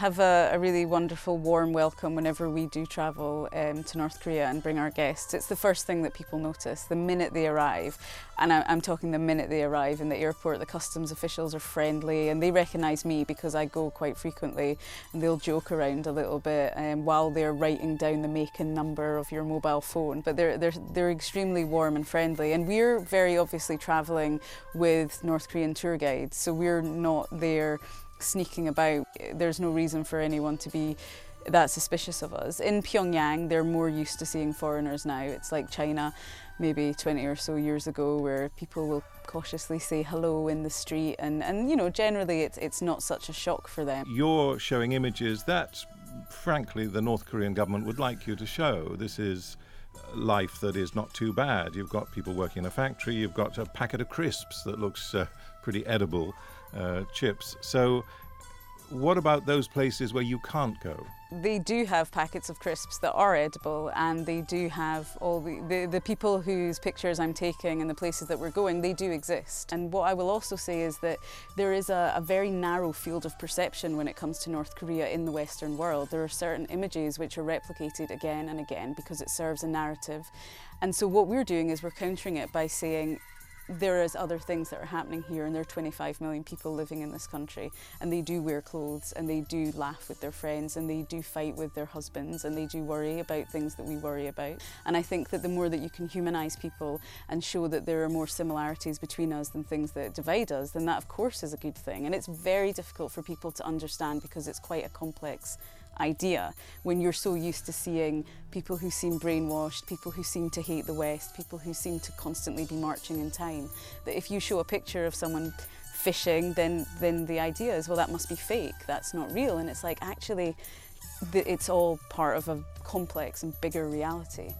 have a really wonderful, warm welcome whenever we do travel to North Korea and bring our guests. It's the first thing that people notice the minute they arrive. And I'm talking the minute they arrive in the airport, the customs officials are friendly and they recognise me because I go quite frequently, and they'll joke around a little bit while they're writing down the make and number of your mobile phone. But they're extremely warm and friendly, and we're very obviously travelling with North Korean tour guides, so we're not there sneaking about. There's no reason for anyone to be that suspicious of us. In Pyongyang, they're more used to seeing foreigners now. It's like China maybe 20 or so years ago, where people will cautiously say hello in the street, and you know, generally it's not such a shock for them. You're showing images that, frankly, the North Korean government would like you to show. This is life that is not too bad. You've got people working in a factory, you've got a packet of crisps that looks pretty edible, chips. So what about those places where you can't go? They do have packets of crisps that are edible, and they do have all the people whose pictures I'm taking and the places that we're going, they do exist. And what I will also say is that there is a very narrow field of perception when it comes to North Korea in the Western world. There are certain images which are replicated again and again because it serves a narrative. And so what we're doing is we're countering it by saying, there is other things that are happening here, and there are 25 million people living in this country, and they do wear clothes, and they do laugh with their friends, and they do fight with their husbands, and they do worry about things that we worry about. And I think that the more that you can humanise people and show that there are more similarities between us than things that divide us, then that of course is a good thing. And it's very difficult for people to understand because it's quite a complex idea when you're so used to seeing people who seem brainwashed, people who seem to hate the West, people who seem to constantly be marching in time, that if you show a picture of someone fishing, then the idea is, well, that must be fake, that's not real. And it's like, actually, it's all part of a complex and bigger reality.